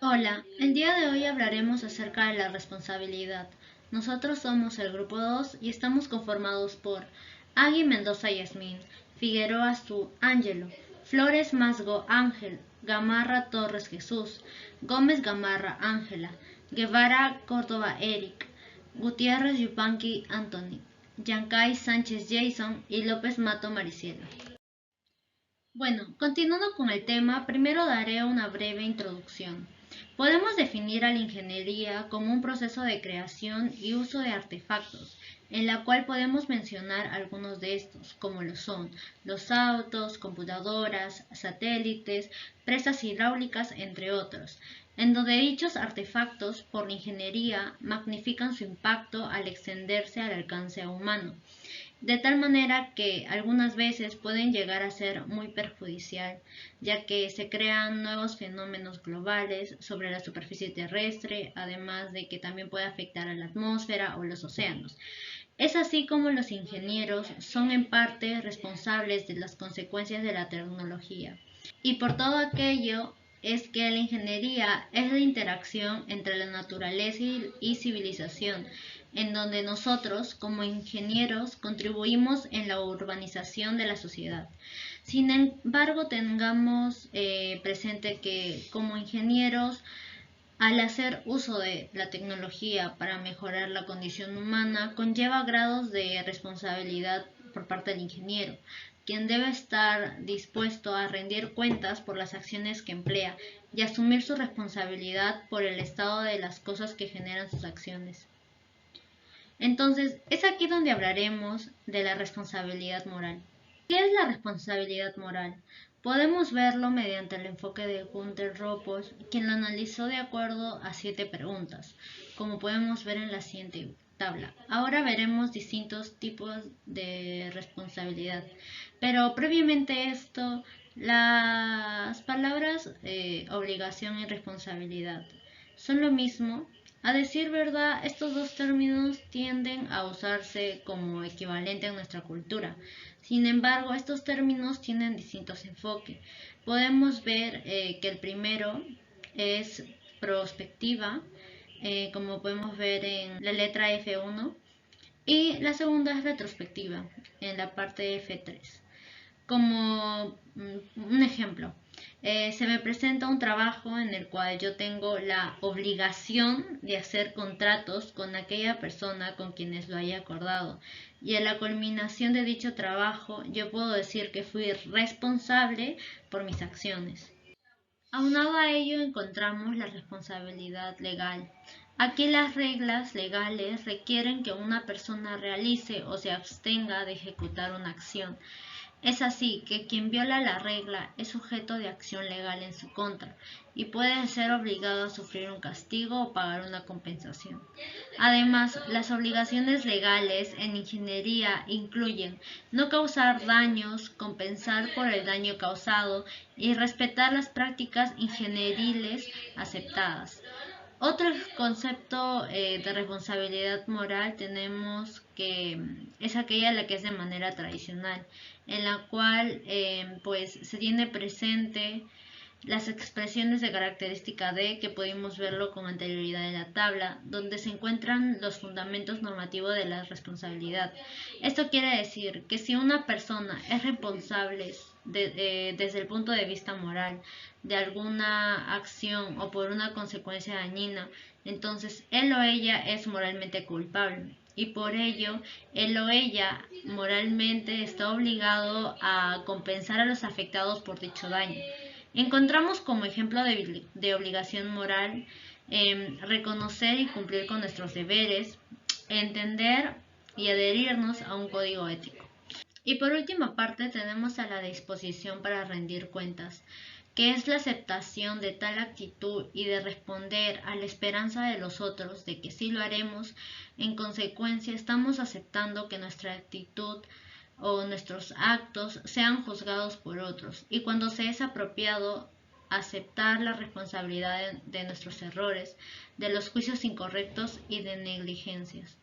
Hola, el día de hoy hablaremos acerca de la responsabilidad. Nosotros somos el grupo 2 y estamos conformados por Agui Mendoza Yasmín, Figueroa Su Ángelo, Flores Masgo Ángel, Gamarra Torres Jesús, Gómez Gamarra Ángela, Guevara Córdoba Eric, Gutiérrez Yupanqui Anthony, Yancay Sánchez Jason y López Mato Maricielo. Bueno, continuando con el tema, primero daré una breve introducción. Podemos definir a la ingeniería como un proceso de creación y uso de artefactos, en la cual podemos mencionar algunos de estos, como lo son los autos, computadoras, satélites, presas hidráulicas, entre otros, en donde dichos artefactos, por la ingeniería, magnifican su impacto al extenderse al alcance humano de tal manera que algunas veces pueden llegar a ser muy perjudicial, ya que se crean nuevos fenómenos globales sobre la superficie terrestre, además de que también puede afectar a la atmósfera o los océanos. Es así como los ingenieros son en parte responsables de las consecuencias de la tecnología. Y por todo aquello es que la ingeniería es la interacción entre la naturaleza y civilización, en donde nosotros, como ingenieros, contribuimos en la urbanización de la sociedad. Sin embargo, tengamos presente que como ingenieros, al hacer uso de la tecnología para mejorar la condición humana, conlleva grados de responsabilidad por parte del ingeniero, quien debe estar dispuesto a rendir cuentas por las acciones que emplea y asumir su responsabilidad por el estado de las cosas que generan sus acciones. Entonces, es aquí donde hablaremos de la responsabilidad moral. ¿Qué es la responsabilidad moral? Podemos verlo mediante el enfoque de Gunther Ropos, quien lo analizó de acuerdo a 7 preguntas, como podemos ver en la siguiente tabla. Ahora veremos distintos tipos de responsabilidad, pero previamente esto, las palabras obligación y responsabilidad son lo mismo. A decir verdad, estos dos términos tienden a usarse como equivalente en nuestra cultura. Sin embargo, estos términos tienen distintos enfoques. Podemos ver que el primero es prospectiva, como podemos ver en la letra F1, y la segunda es retrospectiva, en la parte F3. Como un ejemplo, se me presenta un trabajo en el cual yo tengo la obligación de hacer contratos con aquella persona con quienes lo haya acordado. Y en la culminación de dicho trabajo, yo puedo decir que fui responsable por mis acciones. Aunado a ello encontramos la responsabilidad legal. Aquí las reglas legales requieren que una persona realice o se abstenga de ejecutar una acción. Es así que quien viola la regla es sujeto de acción legal en su contra y puede ser obligado a sufrir un castigo o pagar una compensación. Además, las obligaciones legales en ingeniería incluyen no causar daños, compensar por el daño causado y respetar las prácticas ingenieriles aceptadas. Otro concepto de responsabilidad moral tenemos que es aquella la que es de manera tradicional, en la cual pues se tiene presente las expresiones de característica D que pudimos verlo con anterioridad en la tabla, donde se encuentran los fundamentos normativos de la responsabilidad. Esto quiere decir que si una persona es responsable desde el punto de vista moral de alguna acción o por una consecuencia dañina, entonces él o ella es moralmente culpable y por ello él o ella moralmente está obligado a compensar a los afectados por dicho daño. Encontramos como ejemplo de obligación moral reconocer y cumplir con nuestros deberes, entender y adherirnos a un código ético. Y por última parte tenemos a la disposición para rendir cuentas, que es la aceptación de tal actitud y de responder a la esperanza de los otros de que sí lo haremos. En consecuencia, estamos aceptando que nuestra actitud o nuestros actos sean juzgados por otros y cuando se es apropiado aceptar la responsabilidad de nuestros errores, de los juicios incorrectos y de negligencias.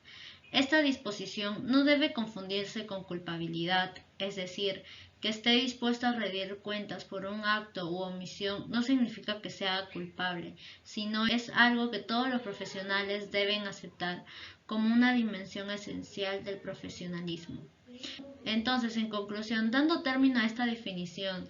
Esta disposición no debe confundirse con culpabilidad, es decir, Que esté dispuesto a rendir cuentas por un acto u omisión no significa que sea culpable, sino es algo que todos los profesionales deben aceptar como una dimensión esencial del profesionalismo. Entonces, en conclusión, dando término a esta definición,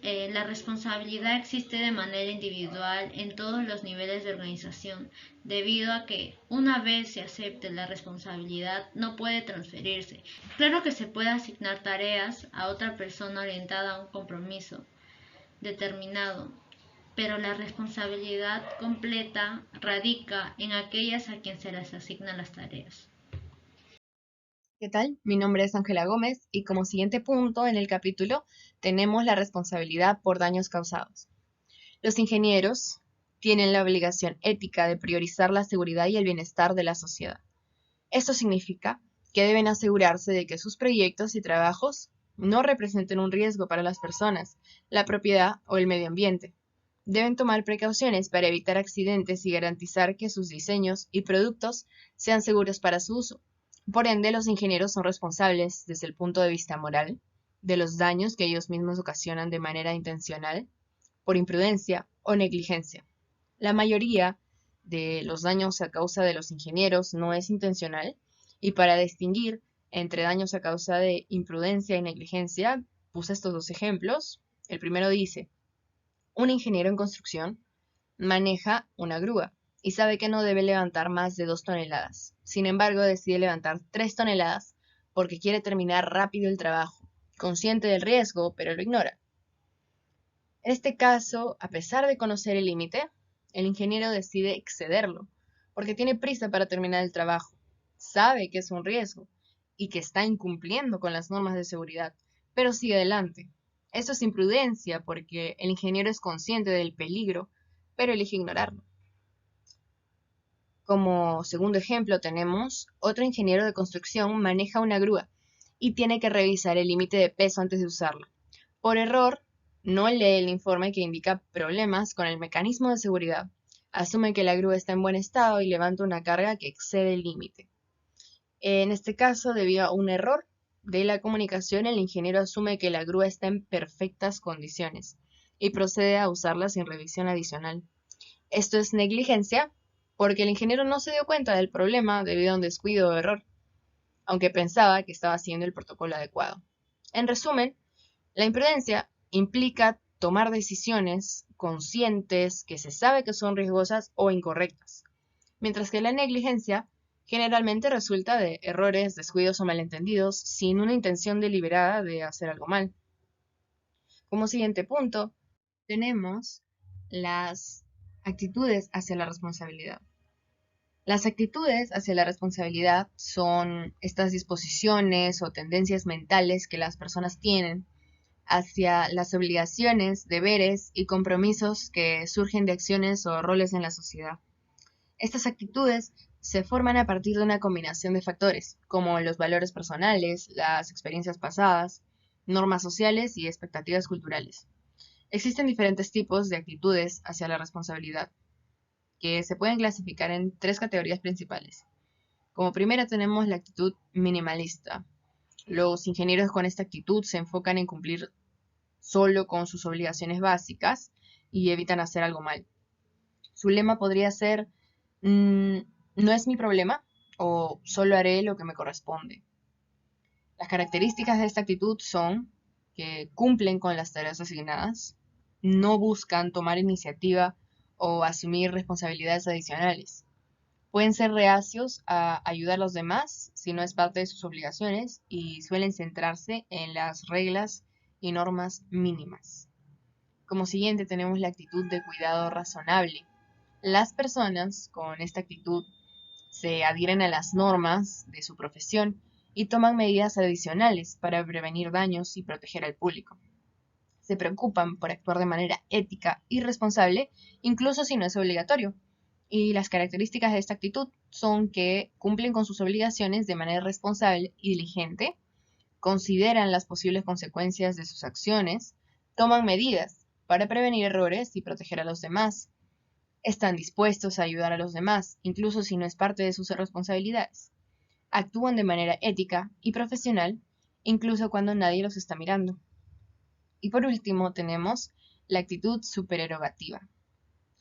la responsabilidad existe de manera individual en todos los niveles de organización, debido a que una vez se acepte la responsabilidad no puede transferirse. Claro que se puede asignar tareas a otra persona orientada a un compromiso determinado, pero la responsabilidad completa radica en aquellas a quien se les asignan las tareas. ¿Qué tal? Mi nombre es Ángela Gómez y como siguiente punto en el capítulo tenemos la responsabilidad por daños causados. Los ingenieros tienen la obligación ética de priorizar la seguridad y el bienestar de la sociedad. Esto significa que deben asegurarse de que sus proyectos y trabajos no representen un riesgo para las personas, la propiedad o el medio ambiente. Deben tomar precauciones para evitar accidentes y garantizar que sus diseños y productos sean seguros para su uso. Por ende, los ingenieros son responsables, desde el punto de vista moral, de los daños que ellos mismos ocasionan de manera intencional, por imprudencia o negligencia. La mayoría de los daños a causa de los ingenieros no es intencional, y para distinguir entre daños a causa de imprudencia y negligencia, puse estos dos ejemplos. El primero dice: un ingeniero en construcción maneja una grúa y sabe que no debe levantar más de 2 toneladas. Sin embargo, decide levantar 3 toneladas porque quiere terminar rápido el trabajo, consciente del riesgo, pero lo ignora. En este caso, a pesar de conocer el límite, el ingeniero decide excederlo, porque tiene prisa para terminar el trabajo, sabe que es un riesgo y que está incumpliendo con las normas de seguridad, pero sigue adelante. Esto es imprudencia porque el ingeniero es consciente del peligro, pero elige ignorarlo. Como segundo ejemplo tenemos, otro ingeniero de construcción maneja una grúa y tiene que revisar el límite de peso antes de usarla. Por error, no lee el informe que indica problemas con el mecanismo de seguridad. Asume que la grúa está en buen estado y levanta una carga que excede el límite. En este caso, debido a un error de la comunicación, el ingeniero asume que la grúa está en perfectas condiciones y procede a usarla sin revisión adicional. Esto es negligencia porque el ingeniero no se dio cuenta del problema debido a un descuido o error, aunque pensaba que estaba siguiendo el protocolo adecuado. En resumen, la imprudencia implica tomar decisiones conscientes que se sabe que son riesgosas o incorrectas, mientras que la negligencia generalmente resulta de errores, descuidos o malentendidos sin una intención deliberada de hacer algo mal. Como siguiente punto, tenemos las actitudes hacia la responsabilidad. Las actitudes hacia la responsabilidad son estas disposiciones o tendencias mentales que las personas tienen hacia las obligaciones, deberes y compromisos que surgen de acciones o roles en la sociedad. Estas actitudes se forman a partir de una combinación de factores, como los valores personales, las experiencias pasadas, normas sociales y expectativas culturales. Existen diferentes tipos de actitudes hacia la responsabilidad, que se pueden clasificar en 3 categorías principales. Como primera tenemos la actitud minimalista. Los ingenieros con esta actitud se enfocan en cumplir solo con sus obligaciones básicas y evitan hacer algo mal. Su lema podría ser: no es mi problema, o solo haré lo que me corresponde. Las características de esta actitud son que cumplen con las tareas asignadas, no buscan tomar iniciativa o asumir responsabilidades adicionales. Pueden ser reacios a ayudar a los demás si no es parte de sus obligaciones y suelen centrarse en las reglas y normas mínimas. Como siguiente tenemos la actitud de cuidado razonable. Las personas con esta actitud se adhieren a las normas de su profesión y toman medidas adicionales para prevenir daños y proteger al público. Se preocupan por actuar de manera ética y responsable, incluso si no es obligatorio. Y las características de esta actitud son que cumplen con sus obligaciones de manera responsable y diligente, consideran las posibles consecuencias de sus acciones, toman medidas para prevenir errores y proteger a los demás, están dispuestos a ayudar a los demás, incluso si no es parte de sus responsabilidades, actúan de manera ética y profesional, incluso cuando nadie los está mirando. Y por último tenemos la actitud supererogativa.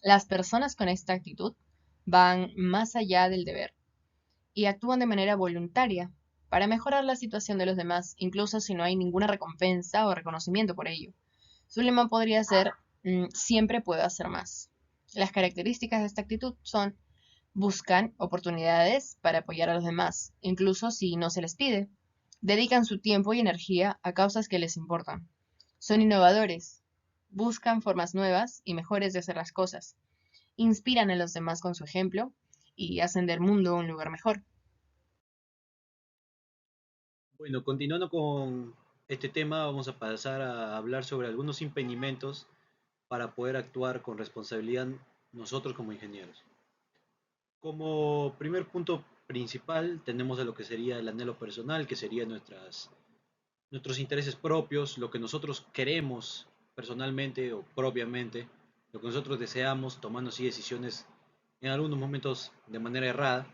Las personas con esta actitud van más allá del deber y actúan de manera voluntaria para mejorar la situación de los demás, incluso si no hay ninguna recompensa o reconocimiento por ello. Su lema podría ser, siempre puedo hacer más. Las características de esta actitud son: buscan oportunidades para apoyar a los demás, incluso si no se les pide. Dedican su tiempo y energía a causas que les importan. Son innovadores. Buscan formas nuevas y mejores de hacer las cosas. Inspiran a los demás con su ejemplo y hacen del mundo un lugar mejor. Bueno, continuando con este tema, vamos a pasar a hablar sobre algunos impedimentos para poder actuar con responsabilidad nosotros como ingenieros. Como primer punto principal tenemos a lo que sería el anhelo personal, que sería nuestros intereses propios, lo que nosotros queremos personalmente o propiamente, lo que nosotros deseamos, tomando así decisiones en algunos momentos de manera errada.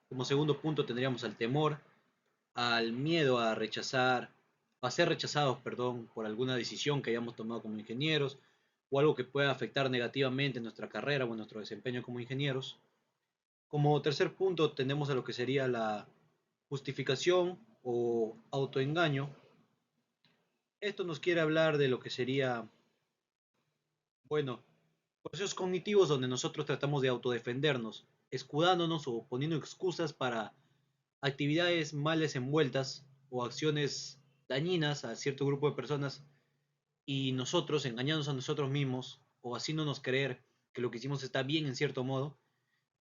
Como segundo punto tendríamos al temor, al miedo a ser rechazados, perdón, por alguna decisión que hayamos tomado como ingenieros o algo que pueda afectar negativamente nuestra carrera o nuestro desempeño como ingenieros. Como tercer punto tenemos a lo que sería la justificación o autoengaño. Esto nos quiere hablar de lo que sería, bueno, procesos cognitivos donde nosotros tratamos de autodefendernos, escudándonos o poniendo excusas para actividades mal desenvueltas o acciones dañinas a cierto grupo de personas y nosotros engañándonos a nosotros mismos o haciéndonos creer que lo que hicimos está bien en cierto modo,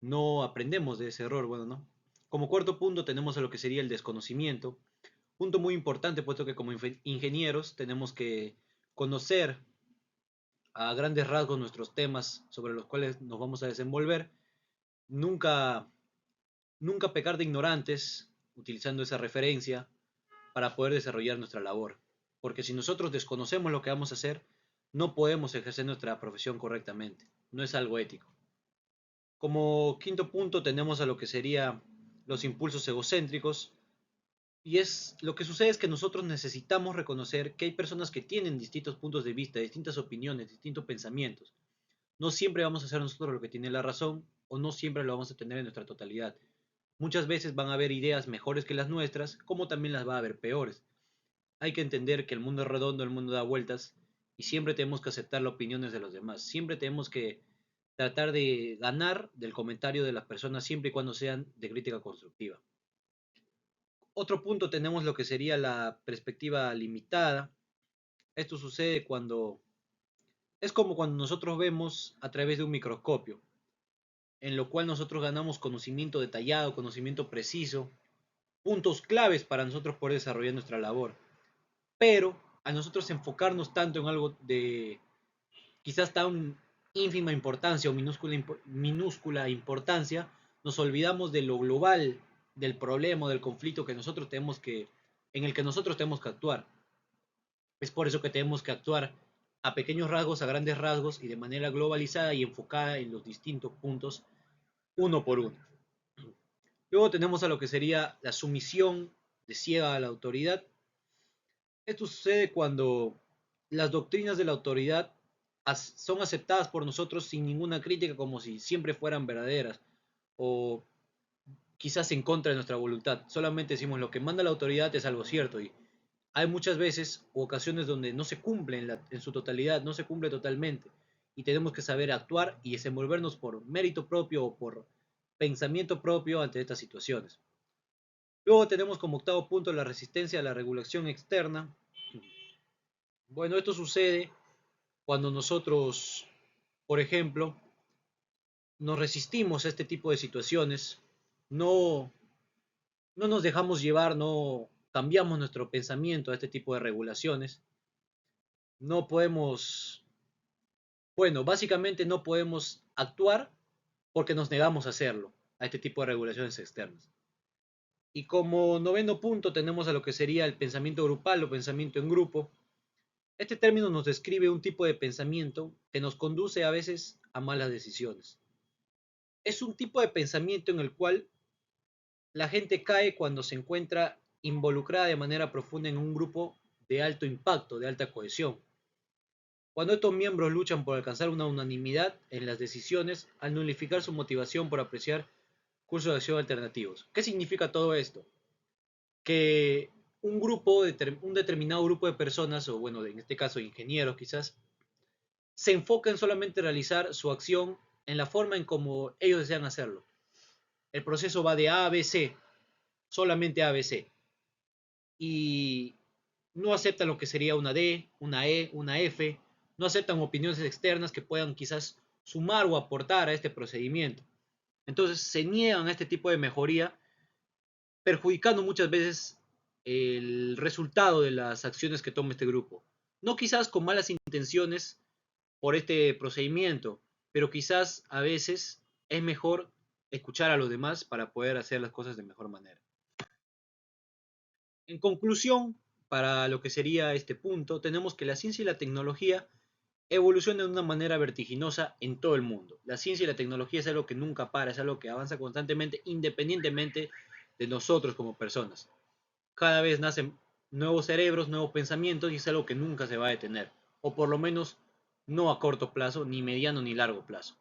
no aprendemos de ese error, bueno, ¿no? Como cuarto punto tenemos a lo que sería el desconocimiento, punto muy importante puesto que como ingenieros tenemos que conocer a grandes rasgos nuestros temas sobre los cuales nos vamos a desenvolver, nunca, nunca pecar de ignorantes utilizando esa referencia para poder desarrollar nuestra labor. Porque si nosotros desconocemos lo que vamos a hacer, no podemos ejercer nuestra profesión correctamente. No es algo ético. Como quinto punto tenemos a lo que sería los impulsos egocéntricos. Y es lo que sucede es que nosotros necesitamos reconocer que hay personas que tienen distintos puntos de vista, distintas opiniones, distintos pensamientos. No siempre vamos a hacer nosotros lo que tiene la razón o no siempre lo vamos a tener en nuestra totalidad. Muchas veces van a haber ideas mejores que las nuestras, como también las va a haber peores. Hay que entender que el mundo es redondo, el mundo da vueltas y siempre tenemos que aceptar las opiniones de los demás. Siempre tenemos que tratar de ganar del comentario de las personas siempre y cuando sean de crítica constructiva. Otro punto tenemos lo que sería la perspectiva limitada. Esto sucede cuando es como cuando nosotros vemos a través de un microscopio, en lo cual nosotros ganamos conocimiento detallado, conocimiento preciso, puntos claves para nosotros poder desarrollar nuestra labor. Pero a nosotros enfocarnos tanto en algo de quizás tan ínfima importancia o minúscula importancia, nos olvidamos de lo global del problema, del conflicto que nosotros tenemos en el que nosotros tenemos que actuar. Es por eso que tenemos que actuar a pequeños rasgos, a grandes rasgos y de manera globalizada y enfocada en los distintos puntos uno por uno. Luego tenemos a lo que sería la sumisión de ciega a la autoridad. Esto sucede cuando las doctrinas de la autoridad son aceptadas por nosotros sin ninguna crítica como si siempre fueran verdaderas o quizás en contra de nuestra voluntad. Solamente decimos lo que manda la autoridad es algo cierto y hay muchas veces o ocasiones donde no se cumple en su totalidad, no se cumple totalmente y tenemos que saber actuar y desenvolvernos por mérito propio o por pensamiento propio ante estas situaciones. Luego tenemos como octavo punto la resistencia a la regulación externa. Bueno, esto sucede cuando nosotros, por ejemplo, nos resistimos a este tipo de situaciones, no, no nos dejamos llevar, no cambiamos nuestro pensamiento a este tipo de regulaciones, no podemos, bueno, básicamente no podemos actuar porque nos negamos a hacerlo, a este tipo de regulaciones externas. Y como noveno punto tenemos a lo que sería el pensamiento grupal o pensamiento en grupo. Este término nos describe un tipo de pensamiento que nos conduce a veces a malas decisiones. Es un tipo de pensamiento en el cual la gente cae cuando se encuentra involucrada de manera profunda en un grupo de alto impacto, de alta cohesión. Cuando estos miembros luchan por alcanzar una unanimidad en las decisiones al nulificar su motivación por apreciar cursos de acción alternativos. ¿Qué significa todo esto? Que un determinado grupo de personas, o bueno, en este caso ingenieros quizás, se enfoca en solamente realizar su acción en la forma en como ellos desean hacerlo. El proceso va de A a B, C, solamente A, B, C. Y no aceptan lo que sería una D, una E, una F, no aceptan opiniones externas que puedan quizás sumar o aportar a este procedimiento. Entonces se niegan a este tipo de mejoría, perjudicando muchas veces el resultado de las acciones que toma este grupo. No quizás con malas intenciones por este procedimiento, pero quizás a veces es mejor escuchar a los demás para poder hacer las cosas de mejor manera. En conclusión, para lo que sería este punto, tenemos que la ciencia y la tecnología evolucionan de una manera vertiginosa en todo el mundo. La ciencia y la tecnología es algo que nunca para, es algo que avanza constantemente independientemente de nosotros como personas. Cada vez nacen nuevos cerebros, nuevos pensamientos y es algo que nunca se va a detener, o por lo menos no a corto plazo, ni mediano ni largo plazo.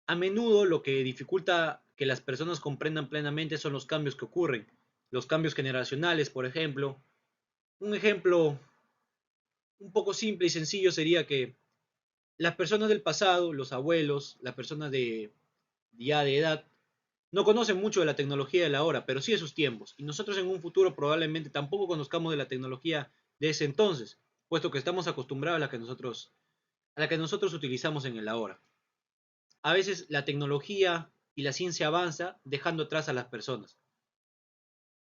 A menudo lo que dificulta que las personas comprendan plenamente son los cambios que ocurren, los cambios generacionales, por ejemplo. Un ejemplo un poco simple y sencillo sería que las personas del pasado, los abuelos, las personas de ya de edad, no conocen mucho de la tecnología de la hora, pero sí de sus tiempos. Y nosotros en un futuro probablemente tampoco conozcamos de la tecnología de ese entonces, puesto que estamos acostumbrados a la que nosotros utilizamos en el ahora. A veces la tecnología y la ciencia avanza dejando atrás a las personas.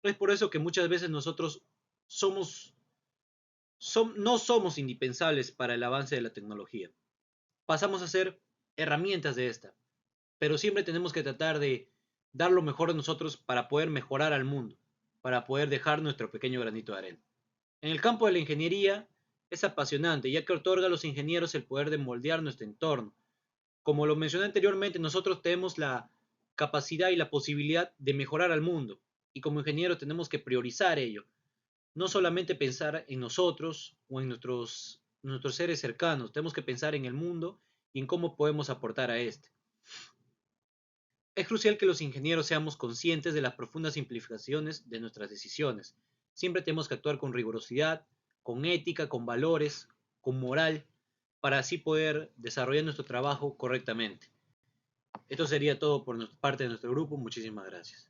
Es por eso que muchas veces nosotros somos, no somos indispensables para el avance de la tecnología. Pasamos a ser herramientas de esta, pero siempre tenemos que tratar de dar lo mejor de nosotros para poder mejorar al mundo, para poder dejar nuestro pequeño granito de arena. En el campo de la ingeniería es apasionante, ya que otorga a los ingenieros el poder de moldear nuestro entorno. Como lo mencioné anteriormente, nosotros tenemos la capacidad y la posibilidad de mejorar al mundo, y como ingenieros tenemos que priorizar ello, no solamente pensar en nosotros o en nuestros seres cercanos, tenemos que pensar en el mundo y en cómo podemos aportar a este. Es crucial que los ingenieros seamos conscientes de las profundas implicaciones de nuestras decisiones. Siempre tenemos que actuar con rigurosidad, con ética, con valores, con moral, para así poder desarrollar nuestro trabajo correctamente. Esto sería todo por parte de nuestro grupo. Muchísimas gracias.